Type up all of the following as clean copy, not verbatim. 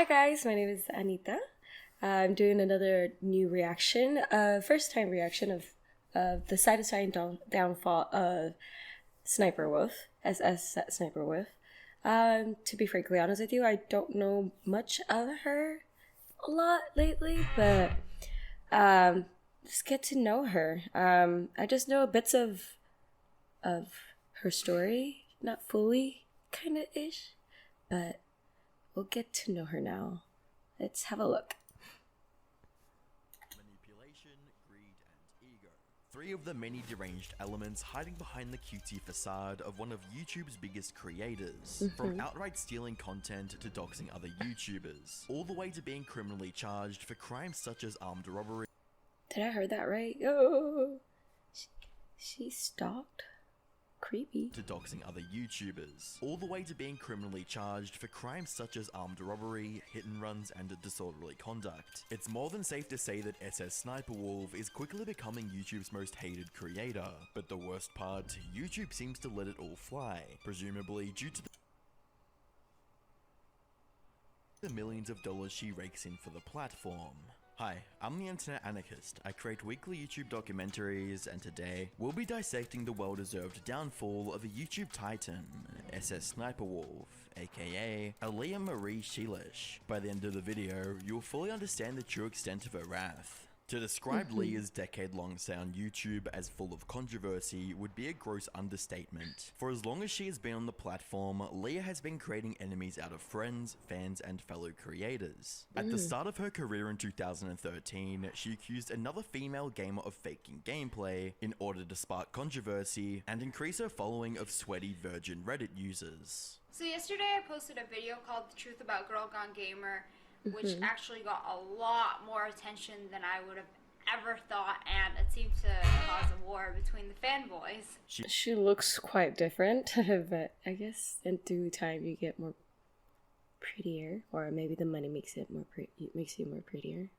Hi guys, my name is Anitta. I'm doing another new reaction, first time reaction of the satisfying downfall of Sniperwolf, SSSniperwolf. To be frankly honest with you, I don't know much of her a lot lately, but just get to know her. I just know bits of her story, not fully, kind of ish, but we'll get to know her now. Let's have a look. Manipulation, greed, and ego. Three of the many deranged elements hiding behind the cutesy facade of one of YouTube's biggest creators. From outright stealing content to doxing other YouTubers, all the way to being criminally charged for crimes such as armed robbery. Did I heard that right? Oh, she stalked? Creepy. To doxing other YouTubers, all the way to being criminally charged for crimes such as armed robbery, hit and runs, and disorderly conduct. It's more than safe to say that SSSniperwolf is quickly becoming YouTube's most hated creator, but the worst part, YouTube seems to let it all fly, presumably due to the millions of dollars she rakes in for the platform. Hi, I'm the Internet Anarchist. I create weekly YouTube documentaries, and today we'll be dissecting the well-deserved downfall of a YouTube titan, SSSniperwolf, aka Aaliyah Marie Sheilish. By the end of the video, you'll fully understand the true extent of her wrath. To describe Leah's decade-long stay on YouTube as full of controversy would be a gross understatement. For as long as she has been on the platform, Leah has been creating enemies out of friends, fans, and fellow creators. At the start of her career in 2013, she accused another female gamer of faking gameplay in order to spark controversy and increase her following of sweaty virgin Reddit users. So yesterday I posted a video called The Truth About Girl Gone Gamer, which actually got a lot more attention than I would have ever thought, and it seemed to cause a war between the fanboys. She looks quite different, but I guess in through time you get more prettier, or maybe the money makes it makes you more prettier.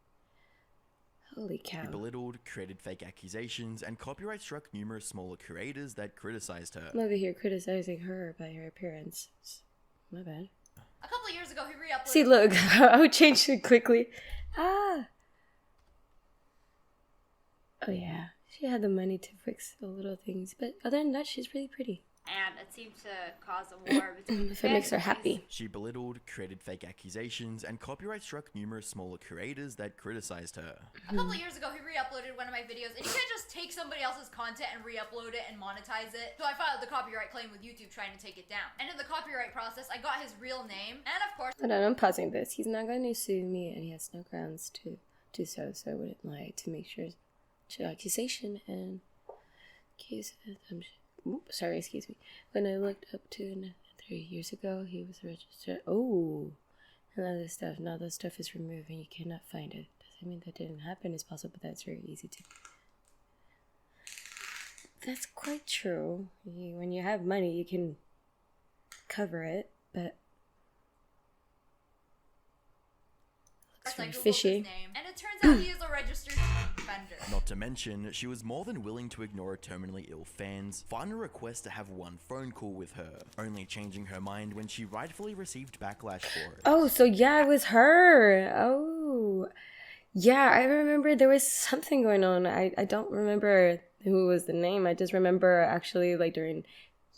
Holy cow. She belittled, created fake accusations, and copyright struck numerous smaller creators that criticized her. I'm over here criticizing her by her appearance. My bad. A couple of years ago, he re-uploaded... See, look, I would change it quickly. Ah! Oh yeah, she had the money to fix the little things, but other than that, she's really pretty. And it seemed to cause a war between the if it makes her happy. She belittled, created fake accusations, and copyright struck numerous smaller creators that criticized her. A couple of years ago, he re-uploaded one of my videos, and you can't just take somebody else's content and re-upload it and monetize it. So I filed the copyright claim with YouTube trying to take it down. And in the copyright process, I got his real name, and of course... Hold on, I'm pausing this. He's not going to sue me, and he has no grounds to do so, so I wouldn't lie to make sure to accusation and accuse them. Sorry, excuse me. When I looked up to 3 years ago, he was registered. Oh, and other stuff. Now that stuff is removed and you cannot find it. Doesn't mean that didn't happen. It's possible, but that's very easy to. That's quite true. When you have money, you can cover it, but looks very fishy. And it turns out he is a registered offender. Not to mention, she was more than willing to ignore her terminally ill fans, final request to have one phone call with her, only changing her mind when she rightfully received backlash for it. Oh, so yeah, it was her. Oh, yeah, I remember there was something going on. I don't remember who was the name. I just remember actually like during,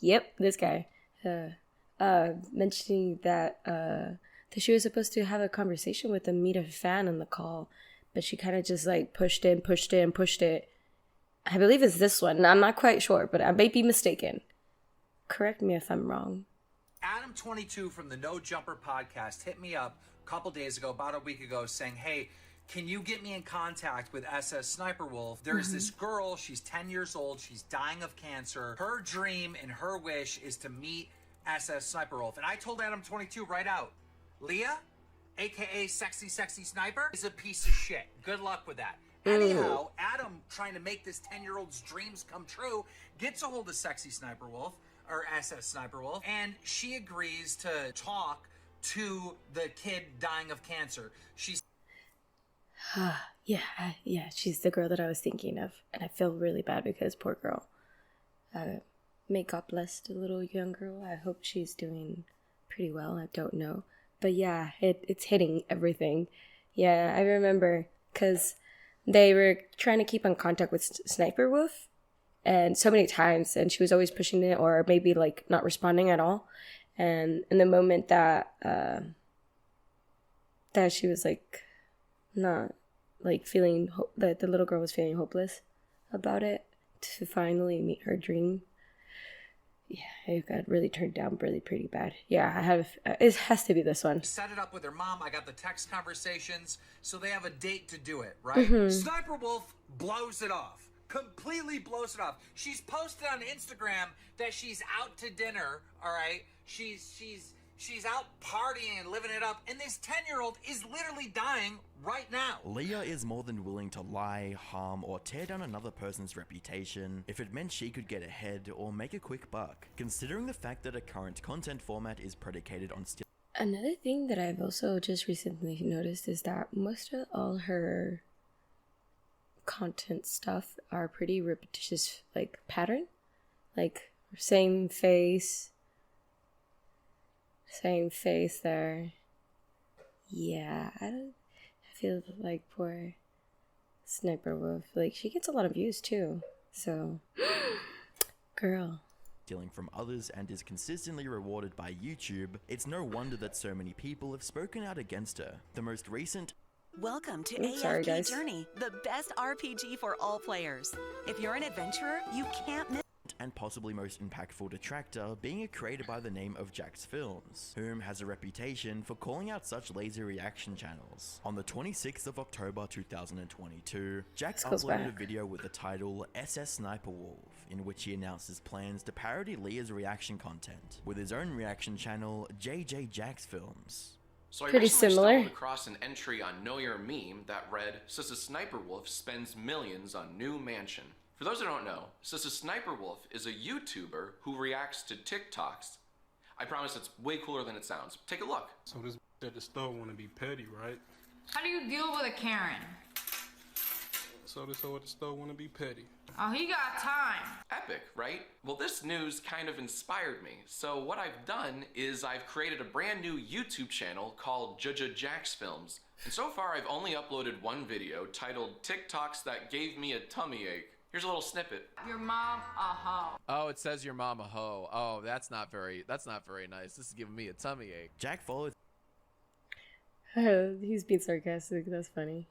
this guy, mentioning that she was supposed to have a conversation with him, meet a fan in the call, but she kind of just like pushed it. I believe it's this one. I'm not quite sure, but I may be mistaken. Correct me if I'm wrong. Adam22 from the No Jumper podcast hit me up a couple days ago, about a week ago, saying, hey, can you get me in contact with SSSniperwolf? There's this girl, she's 10 years old, she's dying of cancer. Her dream and her wish is to meet SSSniperwolf. And I told Adam22 right out, Leah, aka Sexy Sniper, is a piece of shit. Good luck with that. Anyhow, Adam, trying to make this 10-year-old's dreams come true, gets a hold of Sexy Sniperwolf, or SSSniperwolf, and she agrees to talk to the kid dying of cancer. She's... yeah, she's the girl that I was thinking of, and I feel really bad because poor girl. May God bless the little young girl. I hope she's doing pretty well. I don't know. but yeah, it's hitting everything. Yeah, I remember because they were trying to keep in contact with Sniper Wolf, and so many times, and she was always pushing it or maybe like not responding at all. And in the moment that that she was like not like feeling that the little girl was feeling hopeless about it, to finally meet her dream. Yeah, it got really turned down really pretty bad. Yeah, it has to be this one. Set it up with her mom. I got the text conversations, so they have a date to do it, right? Sniper Wolf blows it off. Completely blows it off. She's posted on Instagram that she's out to dinner, all right? She's out partying and living it up, and this 10-year-old is literally dying right now. Leah is more than willing to lie, harm, or tear down another person's reputation if it meant she could get ahead or make a quick buck, considering the fact that her current content format is predicated on still. Another thing that I've also just recently noticed is that most of all her content stuff are pretty repetitious, like pattern, like same face there. Yeah, I feel like poor Sniper Wolf, like she gets a lot of views too, so girl. Stealing from others and is consistently rewarded by YouTube, it's no wonder that so many people have spoken out against her. The most recent Welcome to sorry, AFK guys. Journey, the best RPG for all players. If you're an adventurer, you can't miss. and possibly most impactful detractor being a creator by the name of Jax Films, whom has a reputation for calling out such lazy reaction channels. On the 26th of October 2022, Jax uploaded a video with the title SSSniperwolf, in which he announced his plans to parody Leah's reaction content with his own reaction channel, JJ Jax Films. So I Pretty recently similar. stumbled across an entry on Know Your Meme that read, SSSniperwolf spends millions on new mansion. For those who don't know, SSSniperwolf is a YouTuber who reacts to TikToks. I promise it's way cooler than it sounds. Take a look. So this at the store want to be petty, right? How do you deal with a Karen? So this at the store want to be petty. Oh, he got time. Epic, right? Well, this news kind of inspired me. So what I've done is I've created a brand new YouTube channel called JJ Jax Films. And so far I've only uploaded one video titled TikToks That Gave Me a Tummy Ache. Here's a little snippet. Your mom a hoe. Oh, it says your mom a hoe. Oh, that's not very nice. This is giving me a tummy ache. Jack followed He's being sarcastic, that's funny.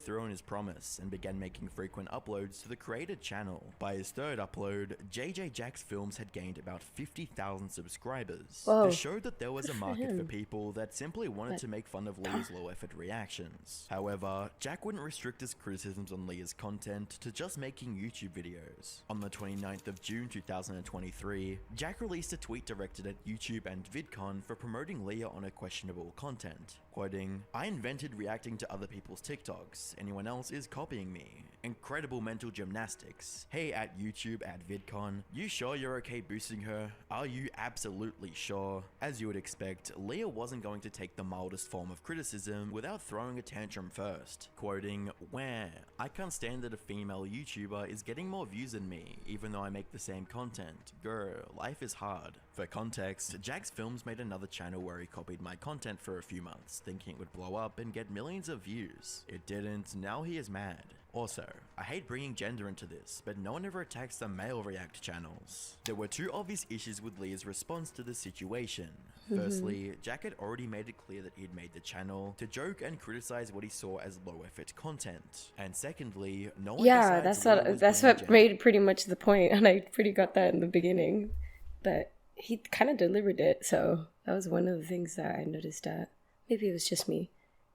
through on his promise and began making frequent uploads to the created channel. By his third upload, JJ Jax Films had gained about 50,000 subscribers. Whoa. This showed that there was a Good for market for him. people that simply wanted to make fun of Leah's low-effort reactions. However, Jack wouldn't restrict his criticisms on Leah's content to just making YouTube videos. On the 29th of June 2023, Jack released a tweet directed at YouTube and VidCon for promoting Leah on her questionable content, quoting, "I invented reacting to other people's TikToks. Anyone else is copying me. Incredible mental gymnastics. Hey at YouTube at VidCon, you sure you're okay boosting her? Are you absolutely sure?" As you would expect, Leah wasn't going to take the mildest form of criticism without throwing a tantrum first, quoting, "Wah, I can't stand that a female YouTuber is getting more views than me, even though I make the same content. Girl, life is hard." For context, Jax Films made another channel where he copied my content for a few months, thinking it would blow up and get millions of views. It didn't, now he is mad. Also, I hate bringing gender into this, but no one ever attacks the male react channels. There were two obvious issues with Leah's response to the situation. Firstly, Jack had already made it clear that he'd made the channel to joke and criticize what he saw as low-effort content. And secondly, no one Yeah, besides that's Leah what was that's bringing what gender. made pretty much the point, and I pretty got that in the beginning, but he kind of delivered it. So that was one of the things that I noticed. That maybe it was just me,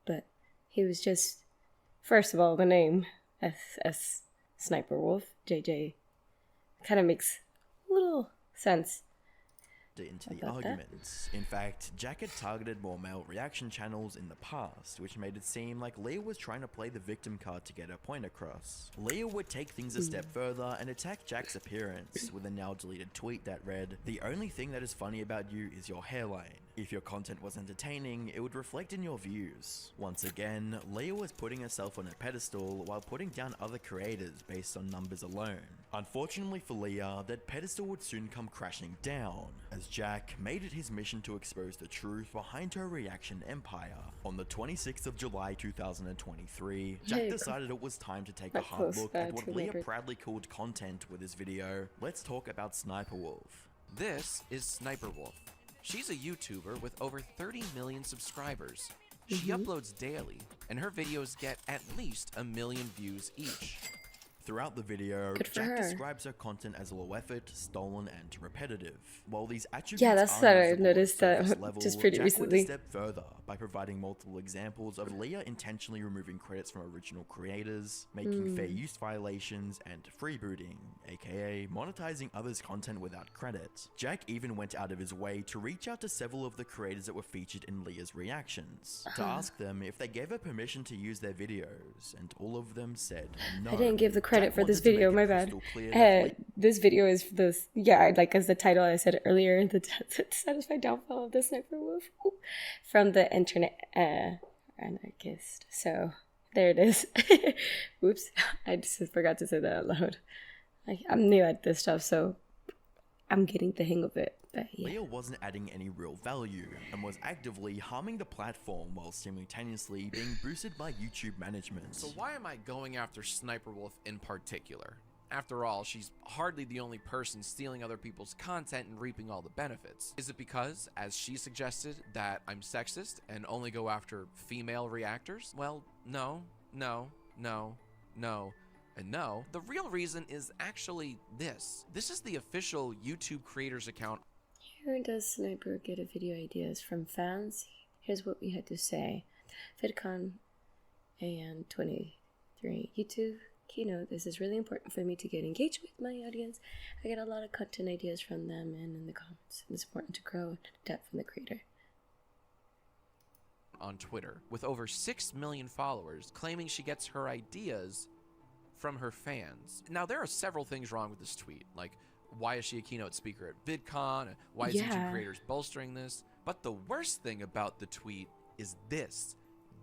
but he was just, first of all, the name SS Sniper Wolf JJ kind of makes a little sense. Into the About that. arguments. In fact, Jack had targeted more male reaction channels in the past, which made it seem like Leah was trying to play the victim card to get her point across. Leah would take things a step further and attack Jack's appearance with a now deleted tweet that read, "The only thing that is funny about you is your hairline." If your content was entertaining, it would reflect in your views. Once again, Leah was putting herself on a pedestal while putting down other creators based on numbers alone. Unfortunately for Leah, that pedestal would soon come crashing down, as Jack made it his mission to expose the truth behind her reaction empire. On the 26th of July 2023, Jack decided it was time to take a hard look at what Leah proudly called content with his video. Let's talk about SSSniperwolf. This is SSSniperwolf. She's a YouTuber with over 30 million subscribers. She uploads daily, and her videos get at least 1 million views each. Throughout the video, Jack describes her content as low effort, stolen, and repetitive. While these attributes that's what I noticed just pretty recently. Jack went a step further by providing multiple examples of Leah intentionally removing credits from original creators, making fair use violations, and freebooting, aka monetizing others' content without credit. Jack even went out of his way to reach out to several of the creators that were featured in Leah's reactions, to ask them if they gave her permission to use their videos, and all of them said no. I didn't give the credit for this video, my bad. This video is this, like as the title I said earlier, the satisfied downfall of the sniper wolf from the internet anarchist. So there it is. Whoops, I just forgot to say that out loud. I'm new at this stuff, so I'm getting the hang of it. But yeah. Leah wasn't adding any real value and was actively harming the platform while simultaneously being boosted by YouTube management. So why am I going after SSSniperwolf in particular? After all, she's hardly the only person stealing other people's content and reaping all the benefits. Is it because, as she suggested, that I'm sexist and only go after female reactors? Well, no, no, no, no, and no. The real reason is actually this. This is the official YouTube creators account. Here does Sniper get a video ideas from fans? Here's what we had to say. VidCon AN 23 YouTube keynote. This is really important for me to get engaged with my audience. I get a lot of content ideas from them and in the comments. It's important to grow in depth from the creator. On Twitter, with over 6 million followers, claiming she gets her ideas from her fans. Now, there are several things wrong with this tweet, like why is she a keynote speaker at VidCon? Why is YouTube creators bolstering this? But the worst thing about the tweet is this: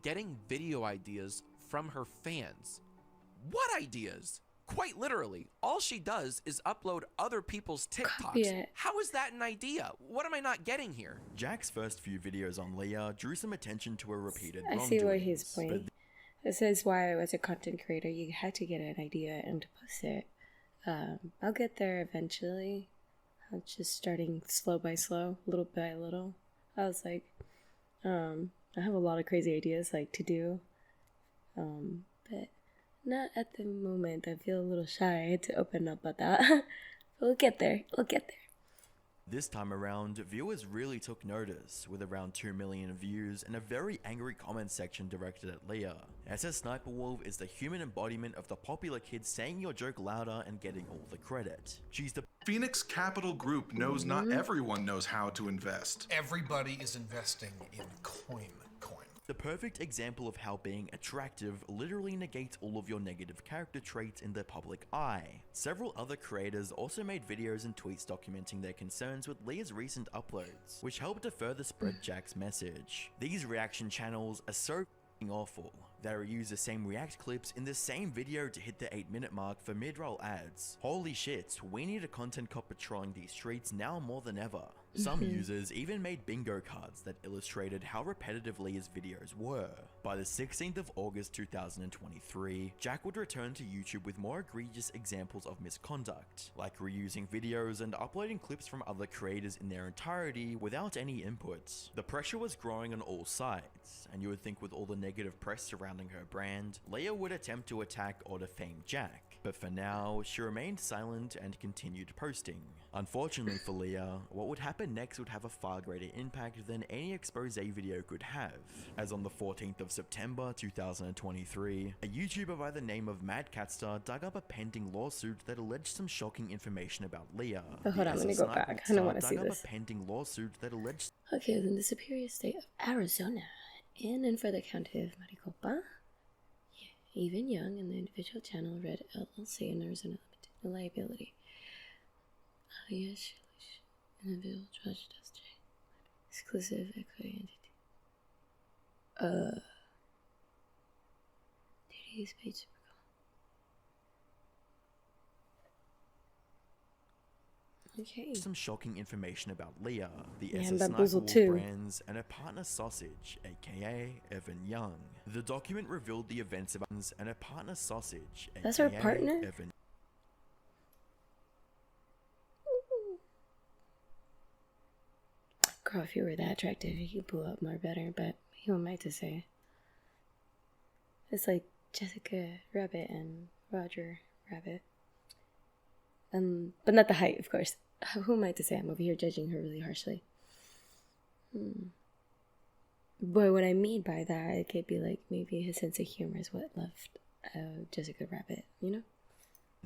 getting video ideas from her fans. What ideas? Quite literally, all she does is upload other people's TikToks. How is that an idea? What am I not getting here? Jack's first few videos on Leah drew some attention to her repeated I see where he's playing. This is why I was a content creator. You had to get an idea and to post it. I'll get there eventually. I'm just starting slow by slow, little by little. I was like, I have a lot of crazy ideas like to do, but not at the moment. I feel a little shy to open up about that. But we'll get there. We'll get there. This time around, viewers really took notice, with around 2 million views and a very angry comment section directed at Leah. SSSniperwolf is the human embodiment of the popular kid saying your joke louder and getting all the credit. She's the Phoenix Capital Group knows not everyone knows how to invest. Everybody is investing in coin. The perfect example of how being attractive literally negates all of your negative character traits in the public eye. Several other creators also made videos and tweets documenting their concerns with Leah's recent uploads, which helped to further spread Jack's message. These reaction channels are so f***ing awful. They reuse the same react clips in the same video to hit the 8-minute mark for mid-roll ads. Holy shit, we need a content cop patrolling these streets now more than ever. Some users even made bingo cards that illustrated how repetitive Leah's videos were. By the 16th of August 2023, Jack would return to YouTube with more egregious examples of misconduct, like reusing videos and uploading clips from other creators in their entirety without any input. The pressure was growing on all sides, and you would think with all the negative press surrounding her brand, Leah would attempt to attack or defame Jack. But for now, she remained silent and continued posting. Unfortunately for Leah, what would happen next would have a far greater impact than any expose video could have, as on the 14th of September 2023, a YouTuber by the name of Mad Catstar dug up a pending lawsuit that alleged some shocking information about Leah. Oh, hold on, let me go back. I don't want to see this. A pending lawsuit that alleged... Okay, in the Superior State of Arizona, in and for the county of Maricopa, Even Young and the individual channel Red LLC in Arizona Limited Liability. Yes, individual judge Exclusive equity duties paid. Okay. Some shocking information about Leah, the Yeah, SS bamboozled Sniperwolf too. brands, and her partner Sausage, aka Evan Young. The document revealed the events of Evans and her partner Sausage, That's aka her partner? Evan. Girl, if you were that attractive, you could pull up more better, but who am I to say? It's like Jessica Rabbit and Roger Rabbit. But not the height, of course. Who am I to say? I'm over here judging her really harshly. But what I mean by that, it could be like maybe his sense of humor is what left Jessica Rabbit, you know?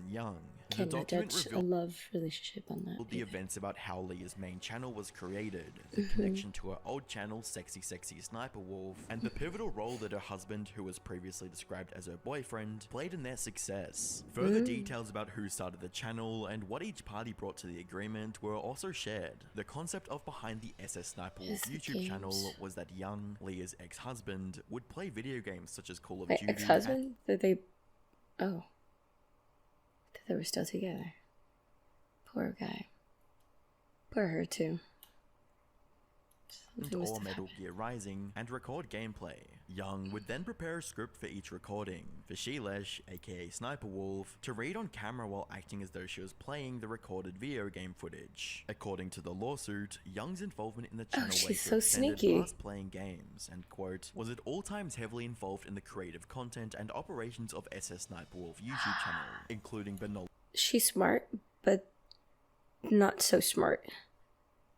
Young. The Cannot document judge a revealed love relationship on that. the events about how Leah's main channel was created, the connection to her old channel, Sexy Sniper Wolf, and the pivotal role that her husband, who was previously described as her boyfriend, played in their success. Further details about who started the channel and what each party brought to the agreement were also shared. The concept of behind the SS Sniperwolf YouTube channel was that Young, Leah's ex-husband, would play video games such as Call of Duty. Ex-husband? Did they... Oh. They were still together. Poor guy. Poor her too. Or Metal Gear Rising and record gameplay. Young would then prepare a script for each recording for Sheilash, aka Sniper Wolf, to read on camera while acting as though she was playing the recorded video game footage. According to the lawsuit, Young's involvement in the channel she's so sneaky. past playing games and, quote, was at all times heavily involved in the creative content and operations of SS Sniperwolf YouTube channel, including but not. She's smart, but not so smart.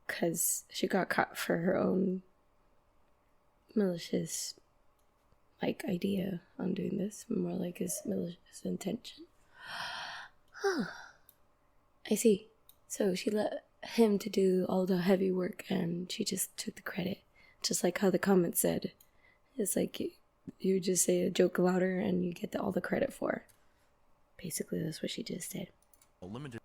Because she got caught for her own malicious, like, idea on doing this. More like his malicious intention. I see. So she let him to do all the heavy work and she just took the credit. Just like how the comment said. It's like you just say a joke louder and you get all the credit for it. Basically, that's what she just did. Limited.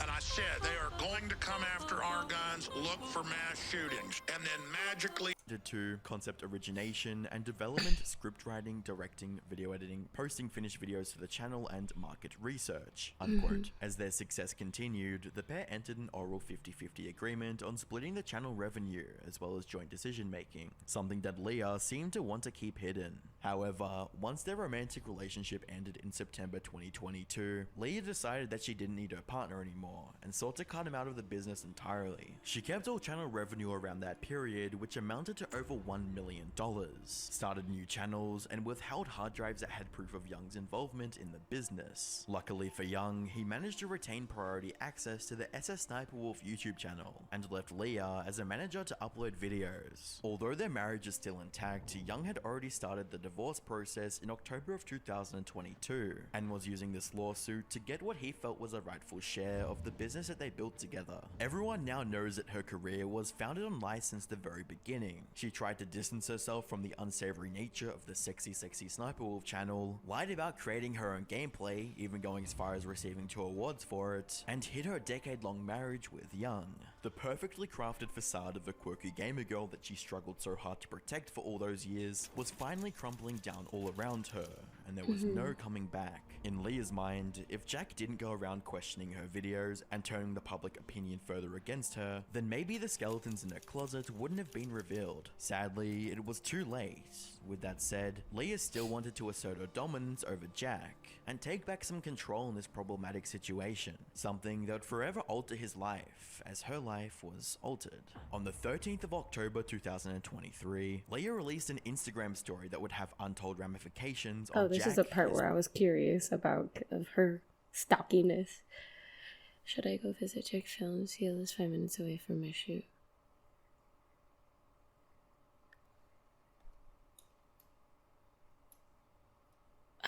And I said they are going to come after our guns, look for mass shootings, and then magically to concept origination and development, script writing, directing, video editing, posting finished videos for the channel, and market research, unquote. As their success continued, the pair entered an oral 50-50 agreement on splitting the channel revenue, as well as joint decision making, something that Leah seemed to want to keep hidden. However, once their romantic relationship ended in September 2022, Leah decided that she didn't need her partner anymore, and sought to cut him out of the business entirely. She kept all channel revenue around that period, which amounted to over $1 million, started new channels, and withheld hard drives that had proof of Young's involvement in the business. Luckily for Young, he managed to retain priority access to the SS Sniperwolf YouTube channel, and left Leah as a manager to upload videos. Although their marriage is still intact, Young had already started the divorce process in October of 2022, and was using this lawsuit to get what he felt was a rightful share of the business that they built together. Everyone now knows that her career was founded on lies since the very beginning. She tried to distance herself from the unsavory nature of the Sexy Sniperwolf channel, lied about creating her own gameplay, even going as far as receiving 2 awards for it, and hid her decade-long marriage with Young. The perfectly crafted facade of the quirky gamer girl that she struggled so hard to protect for all those years was finally crumbling down all around her, and there was no coming back. In Leah's mind, if Jack didn't go around questioning her videos and turning the public opinion further against her, then maybe the skeletons in her closet wouldn't have been revealed. Sadly, it was too late. With that said, Leah still wanted to assert her dominance over Jack, and take back some control in this problematic situation, something that would forever alter his life, as her life was altered. On the 13th of October 2023, Leah released an Instagram story that would have untold ramifications on this Jack. is the part where I was curious about of her stockiness. Should I go visit Jack Films? He lives 5 minutes away from my shoot.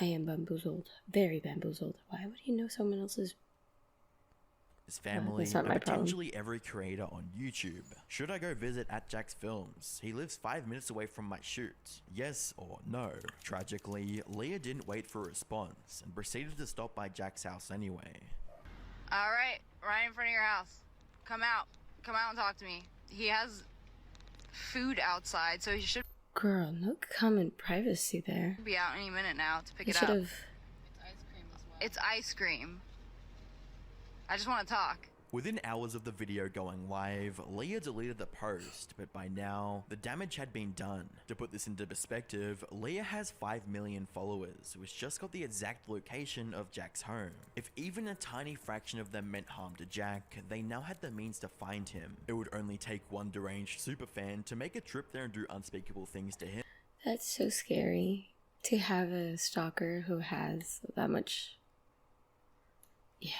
I am bamboozled. Very bamboozled. Why would he know someone else's? His family, that's not and my potentially every creator on YouTube. Should I go visit at Jack's Films? He lives 5 minutes away from my shoot. Yes or no? Tragically, Leah didn't wait for a response and proceeded to stop by Jack's house anyway. Alright, right in front of your house. Come out. Come out and talk to me. He has food outside, so he should Girl, no common privacy there. be out any minute now to pick You it should up. have. It's ice cream. I just want to talk. Within hours of the video going live, Leah deleted the post, but by now, the damage had been done. To put this into perspective, Leah has 5 million followers, which just got the exact location of Jack's home. If even a tiny fraction of them meant harm to Jack, they now had the means to find him. It would only take one deranged superfan to make a trip there and do unspeakable things to him. That's so scary to have a stalker who has that much. Yeah,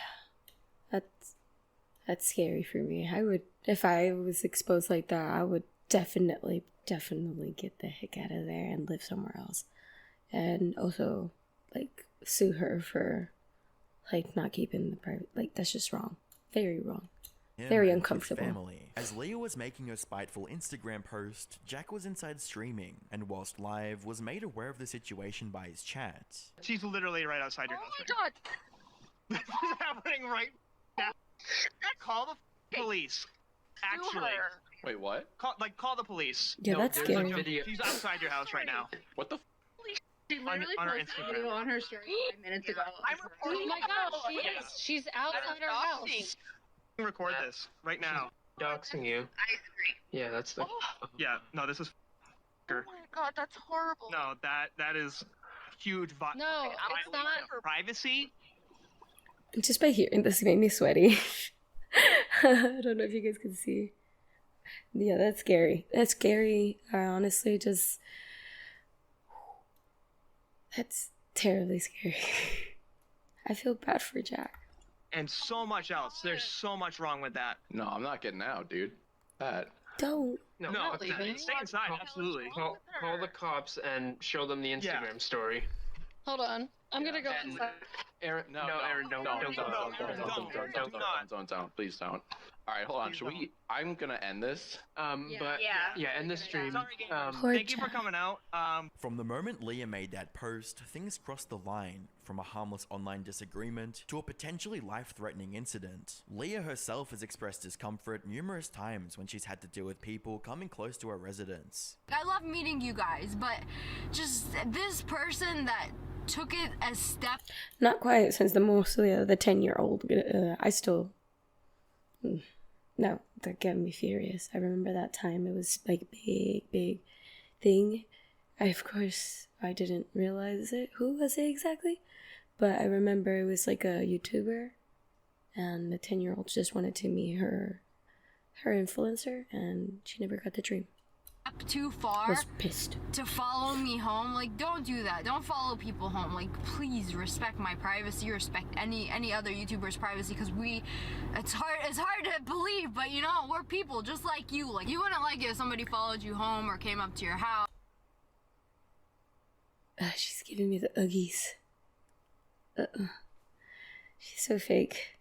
that's scary for me. I would, if I was exposed like that, I would definitely get the heck out of there and live somewhere else. And also, like, sue her for, like, not keeping the private, like, that's just wrong. Very wrong. Very And his uncomfortable. family. As Leah was making her spiteful Instagram post, Jack was inside streaming, and whilst live, was made aware of the situation by his chat. She's literally right outside your house. Oh my god! This is happening right now. Call the police. Actually. Wait, what? Call the police. Yeah, that's there's scary. a video. She's outside your house right now. What the? She literally on her posted a Instagram. video on her story 5 minutes ago. Oh my god, she is. She's outside her house. Record this right now. Doxing you. Yeah, that's the. Yeah, no, this is. Oh my god, that's horrible. No, that is huge. No, it's not. Privacy. Just by hearing this made me sweaty. I don't know if you guys can see. Yeah, that's scary. That's scary. Honestly, just that's terribly scary. I feel bad for Jack. And so much else. There's so much wrong with that. No, I'm not getting out, dude. That. Don't. No, not leaving. stay inside. Absolutely. Call the cops and show them the Instagram story. Hold on. I'm gonna go inside. Aaron, No, Aaron, don't. Don't. Please don't. All right, hold on. Should we? I'm gonna end this. But end the stream. Thank you for coming out. From the moment Leah made that post, things crossed the line from a harmless online disagreement to a potentially life-threatening incident. Leah herself has expressed discomfort numerous times when she's had to deal with people coming close to her residence. I love meeting you guys, but just this person that took it as step. Not quite, since the 10-year-old. I still. No, that got me furious. I remember that time. It was like big thing. Of course, I didn't realize it. Who was it exactly? But I remember it was like a YouTuber, and the 10-year-old just wanted to meet her influencer, and she never got the dream. Too far. I was pissed. To follow me home. Like, don't do that. Don't follow people home. Like, please respect my privacy. Respect any other YouTuber's privacy, because it's hard to believe, but you know, we're people just like you. Like, you wouldn't like it if somebody followed you home or came up to your house. She's giving me the Uggies. She's so fake.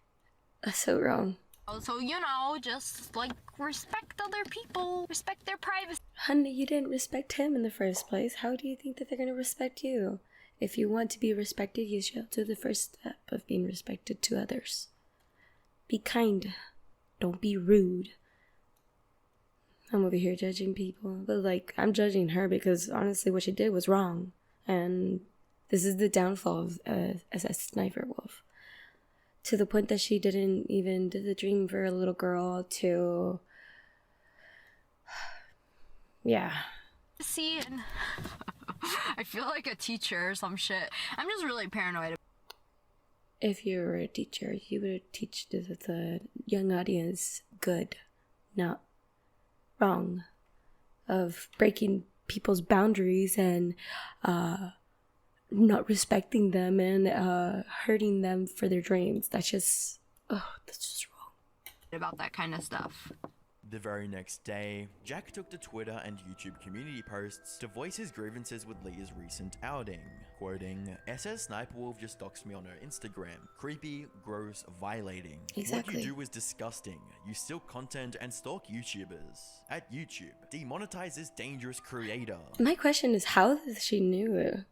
That's so wrong. So, you know, just like respect other people, respect their privacy. Honey, you didn't respect him in the first place. How do you think that they're gonna respect you? If you want to be respected, you should do the first step of being respected to others. Be kind. Don't be rude. I'm over here judging people, but like, I'm judging her because honestly what she did was wrong. And this is the downfall of SSSniperwolf. To the point that she didn't even do the dream for a little girl to... Yeah. See, and I feel like a teacher or some shit. I'm just really paranoid. If you were a teacher, you would teach the young audience good, not wrong, of breaking people's boundaries and not respecting them and hurting them for their dreams. That's just wrong. About that kind of stuff. The very next day, Jack took to Twitter and YouTube community posts to voice his grievances with Leah's recent outing, quoting, "SSSniperwolf just doxed me on her Instagram. Creepy, gross, violating. Exactly. What you do is disgusting. You steal content and stalk YouTubers. At YouTube, demonetize this dangerous creator." My question is, how did she knew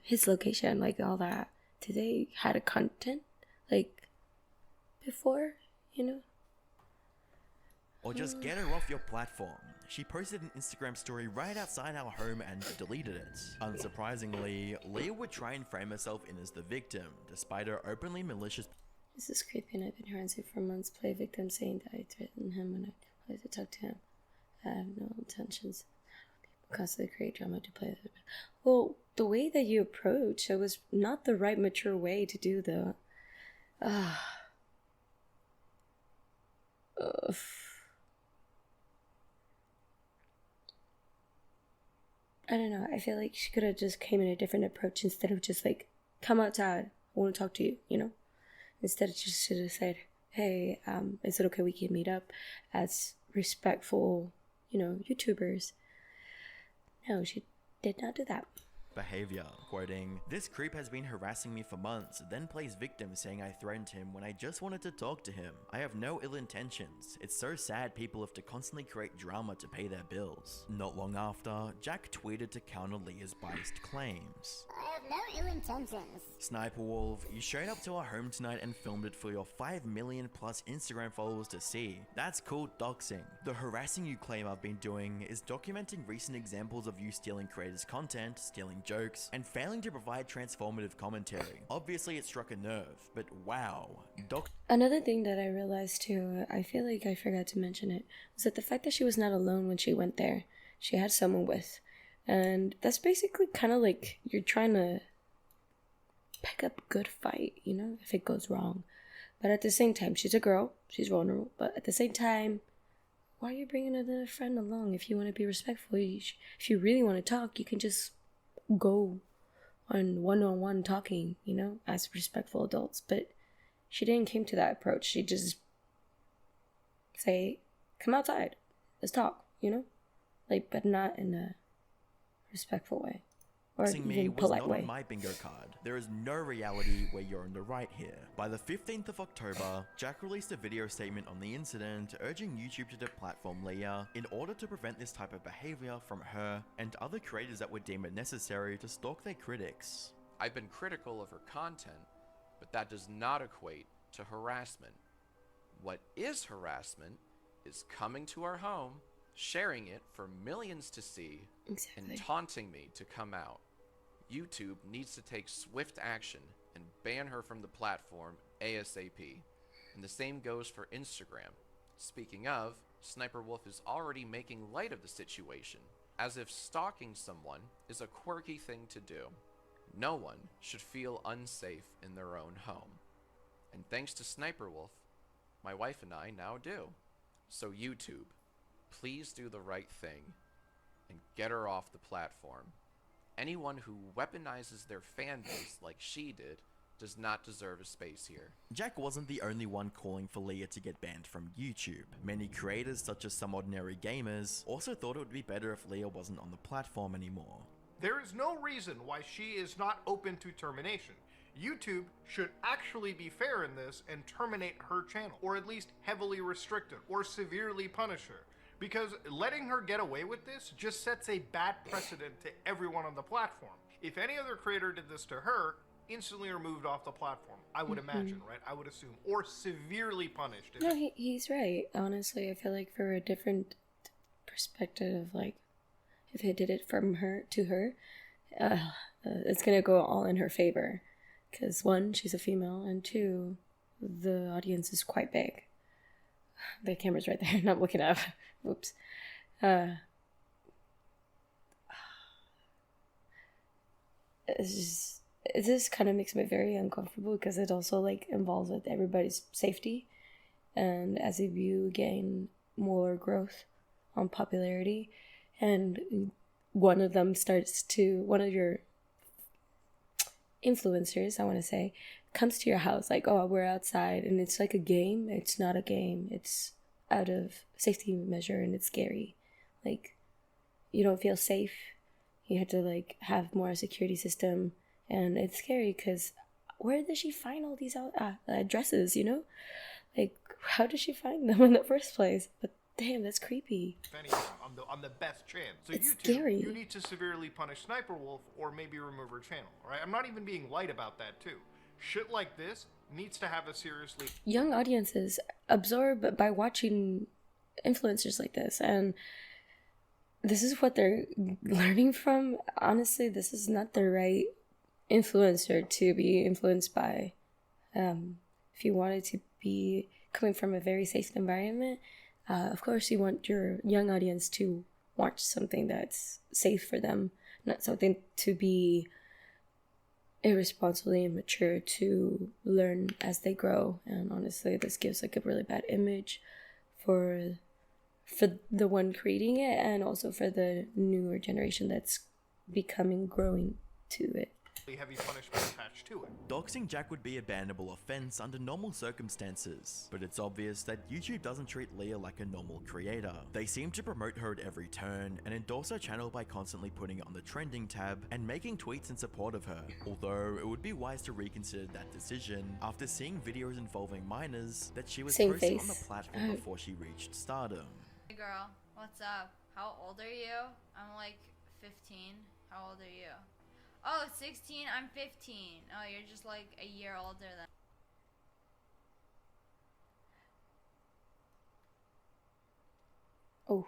his location, like all that? Did they had a content like before, you know? Or just get her off your platform. She posted an Instagram story right outside our home and deleted it. Unsurprisingly, Leah would try and frame herself in as the victim, despite her openly malicious. This is creepy, and I've been harassing for months. Play victim, saying that I threatened him when I tried to talk to him. I have no intentions. Constantly create drama to play with. Well, the way that you approach, it was not the right mature way to do the. I don't know. I feel like she could have just came in a different approach instead of just like, come outside. I want to talk to you, you know? Instead, she should have said, hey, is it okay we can meet up as respectful, you know, YouTubers? No, she did not do that. Behavior, quoting, "This creep has been harassing me for months, then plays victim saying I threatened him when I just wanted to talk to him. I have no ill intentions. It's so sad people have to constantly create drama to pay their bills." Not long after, Jack tweeted to counter Leah's biased claims. I have no ill intentions. Sniperwolf, you showed up to our home tonight and filmed it for your 5 million plus Instagram followers to see. That's called doxing. The harassing you claim I've been doing is documenting recent examples of you stealing creators' content, stealing jokes, and failing to provide transformative commentary. Obviously it struck a nerve, but wow. Another thing that I realized too, I feel like I forgot to mention it, was that the fact that she was not alone when she went there. She had someone with. And that's basically kind of like you're trying to pick up a good fight, you know, if it goes wrong. But at the same time, she's a girl, she's vulnerable, but at the same time, why are you bringing another friend along? If you want to be respectful, if you really want to talk, you can just go on one-on-one talking, you know, as respectful adults. But she didn't came to that approach. She just say, come outside, let's talk, you know, like, but not in a respectful way or even polite not way. On my bingo card. There is no reality where you're in the right here. By the 15th of October, Jack released a video statement on the incident urging YouTube to deplatform Leah in order to prevent this type of behavior from her and other creators that would deem it necessary to stalk their critics. I've been critical of her content, but that does not equate to harassment. What is harassment is coming to our home, sharing it for millions to see, and taunting me to come out. YouTube needs to take swift action and ban her from the platform ASAP. And the same goes for Instagram. Speaking of, Sniperwolf is already making light of the situation, as if stalking someone is a quirky thing to do. No one should feel unsafe in their own home. And thanks to Sniperwolf, my wife and I now do. So YouTube, please do the right thing and get her off the platform. Anyone who weaponizes their fan base like she did does not deserve a space here. Jack wasn't the only one calling for Leah to get banned from YouTube. Many creators, such as Some Ordinary Gamers, also thought it would be better if Leah wasn't on the platform anymore. There is no reason why she is not open to termination. YouTube should actually be fair in this and terminate her channel, or at least heavily restrict it, or severely punish her. Because letting her get away with this just sets a bad precedent to everyone on the platform. If any other creator did this to her, instantly removed off the platform, I would imagine, right? I would assume. Or severely punished. No, he's right. Honestly, I feel like for a different perspective, like, if he did it from her to her, it's gonna go all in her favor. Because one, she's a female, and two, the audience is quite big. The camera's right there, and I'm looking up. Whoops. This kind of makes me very uncomfortable because it also like involves with everybody's safety, and as if you gain more growth on popularity, and one of your influencers, I want to say, comes to your house like, oh, we're outside, and it's like a game. It's not a game. It's out of safety measure, and it's scary. Like, you don't feel safe. You have to like have more security system, and it's scary because where did she find all these addresses? You know, like how did she find them in the first place? But damn, that's creepy. On the best chance. So it's YouTube, scary. You need to severely punish Sniperwolf or maybe remove her channel, right? I'm not even being light about that too. Shit like this needs to have a seriously... Young audiences absorb by watching influencers like this, and this is what they're learning from. Honestly, this is not the right influencer to be influenced by. If you wanted to be coming from a very safe environment, of course you want your young audience to watch something that's safe for them, not something to be irresponsibly immature to learn as they grow. And honestly, this gives like a really bad image for the one creating it, and also for the newer generation that's growing to it. Heavy punishment attached to it. Doxing Jack would be a bannable offense under normal circumstances, but it's obvious that YouTube doesn't treat Leah like a normal creator. They seem to promote her at every turn and endorse her channel by constantly putting it on the trending tab and making tweets in support of her, although it would be wise to reconsider that decision after seeing videos involving minors that she was posting on the platform before she reached stardom. Hey girl, what's up? How old are you? I'm like 15. How old are you? Oh, 16, I'm 15. Oh, you're just like a year older than... Oh.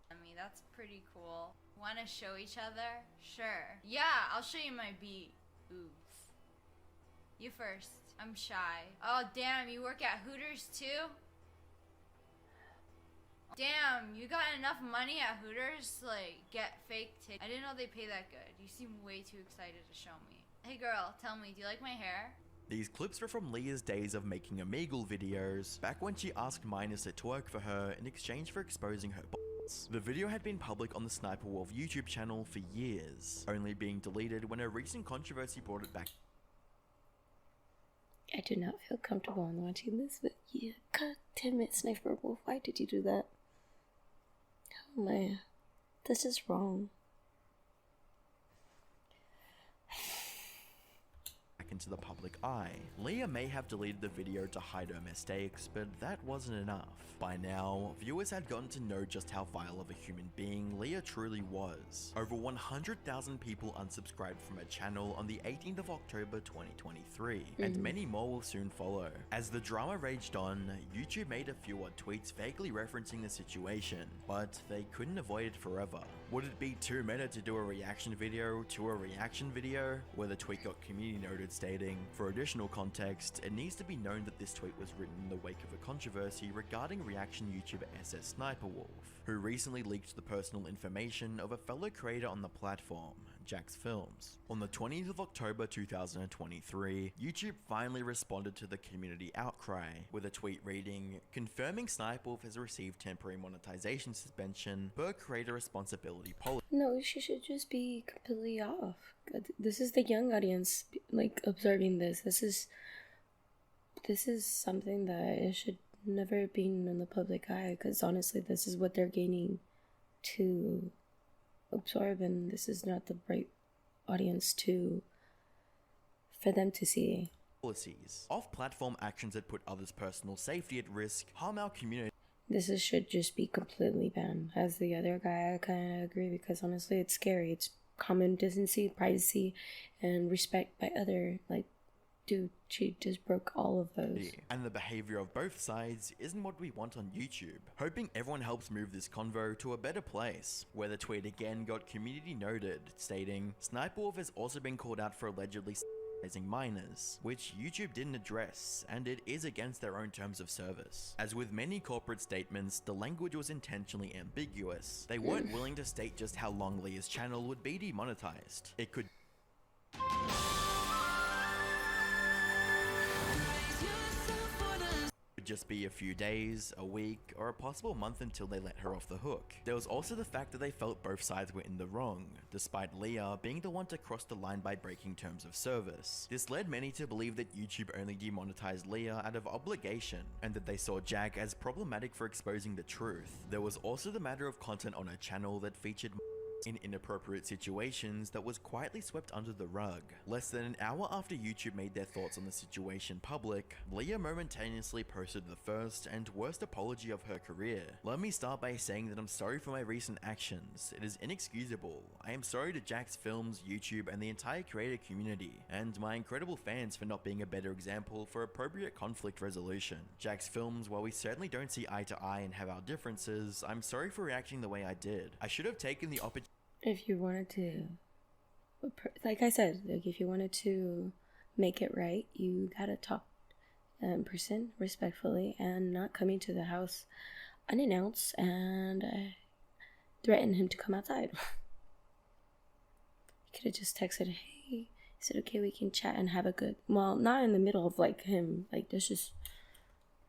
I mean, that's pretty cool. Wanna show each other? Sure. Yeah, I'll show you my beat. Oops. You first. I'm shy. Oh, damn, you work at Hooters too? Damn, you got enough money at Hooters to like get fake tickets. I didn't know they pay that good. You seem way too excited to show me. Hey girl, tell me, do you like my hair? These clips were from Leah's days of making Omegle videos, back when she asked minors to twerk for her in exchange for exposing her balls. The video had been public on the SSSniperwolf YouTube channel for years, only being deleted when a recent controversy brought it back. I do not feel comfortable in watching this, but yeah, god damn it, SSSniperwolf, why did you do that? Oh my, this is wrong. Into the public eye. Leah may have deleted the video to hide her mistakes, but that wasn't enough. By now, viewers had gotten to know just how vile of a human being Leah truly was. Over 100,000 people unsubscribed from her channel on the 18th of October 2023, and many more will soon follow. As the drama raged on, YouTube made a few odd tweets vaguely referencing the situation, but they couldn't avoid it forever. Would it be too meta to do a reaction video to a reaction video? Where the tweet got community noted stating, for additional context, it needs to be known that this tweet was written in the wake of a controversy regarding reaction YouTuber SSSniperwolf, who recently leaked the personal information of a fellow creator on the platform, Jack's Films. On the 20th of October 2023, YouTube finally responded to the community outcry with a tweet reading, confirming SSSniperwolf has received temporary monetization suspension per creator responsibility policy. No, she should just be completely off. This is the young audience, like, observing this. This is something that it should never be in the public eye, because honestly, this is what they're gaining to absorb, and this is not the right audience for them to see. Policies. Off-platform actions that put others' personal safety at risk harm our community. This should just be completely banned. As the other guy, I kind of agree, because honestly, it's scary. It's common decency, privacy, and respect by other, like, dude, she just broke all of those. And the behavior of both sides isn't what we want on YouTube. Hoping everyone helps move this convo to a better place, where the tweet again got community noted, stating, SSSniperwolf has also been called out for allegedly minors, which YouTube didn't address, and it is against their own terms of service. As with many corporate statements, the language was intentionally ambiguous. They weren't willing to state just how long Leah's channel would be demonetized. It could just be a few days, a week, or a possible month until they let her off the hook. There was also the fact that they felt both sides were in the wrong, despite Leah being the one to cross the line by breaking terms of service. This led many to believe that YouTube only demonetized Leah out of obligation, and that they saw Jack as problematic for exposing the truth. There was also the matter of content on her channel that featured in inappropriate situations that was quietly swept under the rug. Less than an hour after YouTube made their thoughts on the situation public, Leah momentaneously posted the first and worst apology of her career. Let me start by saying that I'm sorry for my recent actions. It is inexcusable. I am sorry to Jax Films, YouTube, and the entire creator community, and my incredible fans for not being a better example for appropriate conflict resolution. Jax Films, while we certainly don't see eye to eye and have our differences, I'm sorry for reacting the way I did. I should have taken the opportunity. If you wanted to, like I said, like if you wanted to make it right, you gotta talk in person respectfully and not coming to the house unannounced and threaten him to come outside. You could have just texted, hey, is it okay we can chat and have a good, well, not in the middle of like him, like this just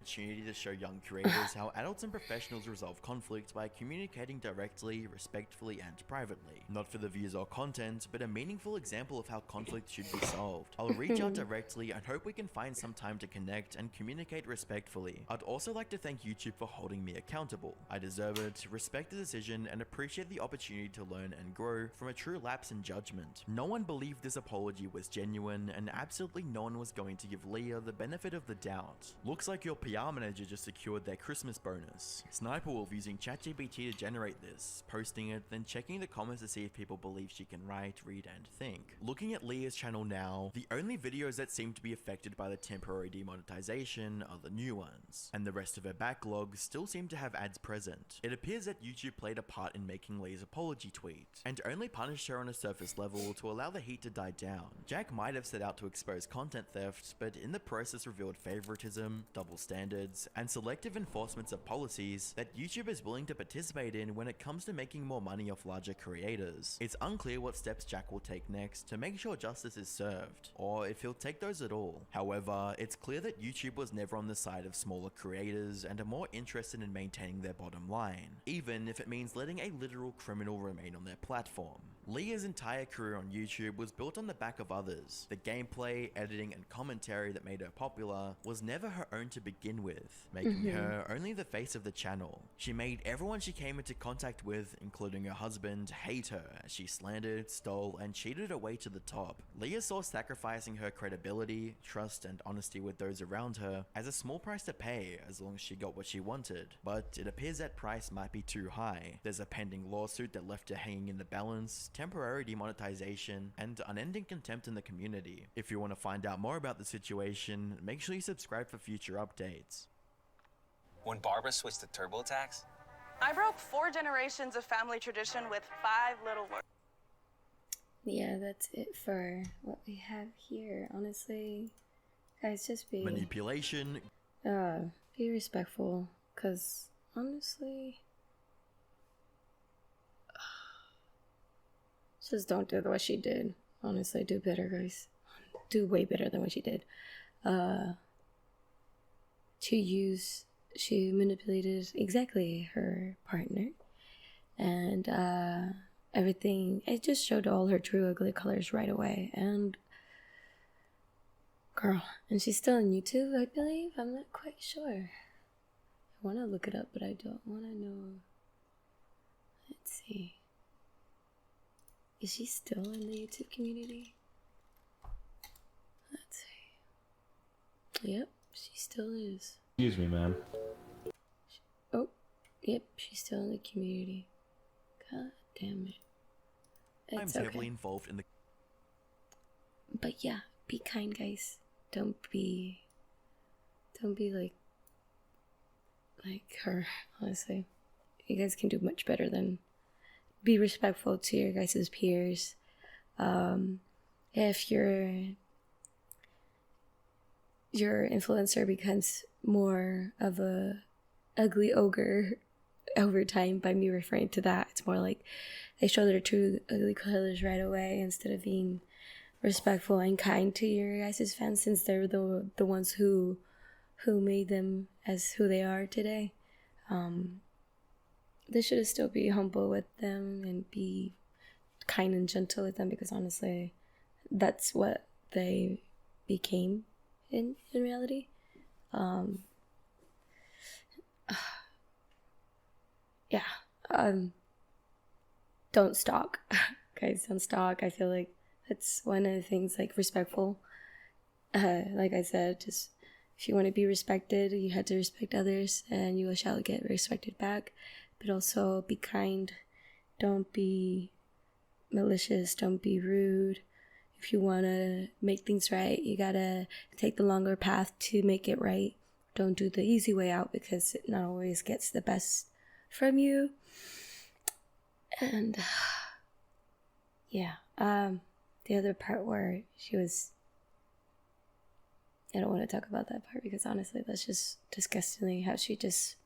Opportunity to show young creators how adults and professionals resolve conflict by communicating directly, respectfully, and privately. Not for the views or content, but a meaningful example of how conflict should be solved. I'll reach out directly and hope we can find some time to connect and communicate respectfully. I'd also like to thank YouTube for holding me accountable. I deserve it, respect the decision, and appreciate the opportunity to learn and grow from a true lapse in judgment. No one believed this apology was genuine, and absolutely no one was going to give Leah the benefit of the doubt. Looks like your PR manager just secured their Christmas bonus. SSniperwolf using ChatGPT to generate this, posting it, then checking the comments to see if people believe she can write, read, and think. Looking at Leah's channel now, the only videos that seem to be affected by the temporary demonetization are the new ones, and the rest of her backlog still seem to have ads present. It appears that YouTube played a part in making Leah's apology tweet, and only punished her on a surface level to allow the heat to die down. Jack might have set out to expose content theft, but in the process revealed favoritism, double standards, and selective enforcements of policies that YouTube is willing to participate in when it comes to making more money off larger creators. It's unclear what steps Jack will take next to make sure justice is served, or if he'll take those at all. However, it's clear that YouTube was never on the side of smaller creators and are more interested in maintaining their bottom line, even if it means letting a literal criminal remain on their platform. Leah's entire career on YouTube was built on the back of others. The gameplay, editing, and commentary that made her popular was never her own to begin with, making her only the face of the channel. She made everyone she came into contact with, including her husband, hate her as she slandered, stole, and cheated her way to the top. Leah saw sacrificing her credibility, trust, and honesty with those around her as a small price to pay as long as she got what she wanted, but it appears that price might be too high. There's a pending lawsuit that left her hanging in the balance, temporary demonetization, and unending contempt in the community. If you want to find out more about the situation, make sure you subscribe for future updates. When Barbara switched to TurboTax, I broke 4 generations of family tradition with 5 little words. yeah, that's it for what we have here. Honestly, guys, just be Manipulation. be respectful, cause honestly, just don't do what she did. Honestly, do better, guys. Do way better than what she did. She manipulated exactly her partner, and everything. It just showed all her true ugly colors right away. And girl, and she's still on YouTube, I believe. I'm not quite sure. I want to look it up, but I don't want to know. Let's see. Is she still in the YouTube community? Let's see. Yep, she still is. Excuse me, ma'am. Oh, yep, she's still in the community. God damn it. I'm heavily involved in the. But yeah, be kind, guys. Don't be like her, honestly. You guys can do much better than be respectful to your guys' peers. If your influencer becomes more of a ugly ogre over time, by me referring to that, it's more like they show their true ugly colors right away instead of being respectful and kind to your guys' fans, since they're the ones who made them as who they are today. They should still be humble with them and be kind and gentle with them, because honestly, that's what they became in reality. Yeah. don't stalk. Guys, don't stalk. I feel like that's one of the things, like, respectful. Like I said, just if you want to be respected, you have to respect others, and you shall get respected back. But also be kind. Don't be malicious. Don't be rude. If you want to make things right, you gotta take the longer path to make it right. Don't do the easy way out, because it not always gets the best from you. And yeah, the other part where she was, I don't want to talk about that part, because honestly, that's just disgustingly how she just,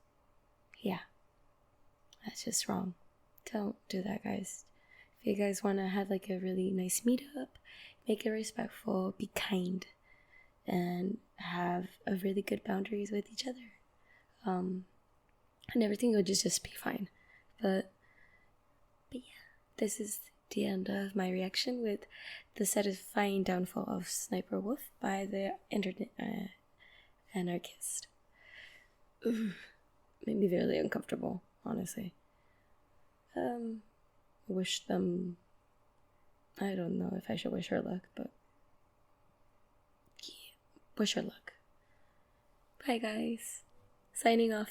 yeah, that's just wrong. Don't do that, guys. If you guys want to have like a really nice meetup, make it respectful, be kind, and have a really good boundaries with each other. And everything will just be fine. But yeah, this is the end of my reaction with the satisfying downfall of Sniperwolf by the internet anarchist. Ooh, made me really uncomfortable, honestly. Wish them, I don't know if I should wish her luck, but yeah, wish her luck. Bye guys. Signing off.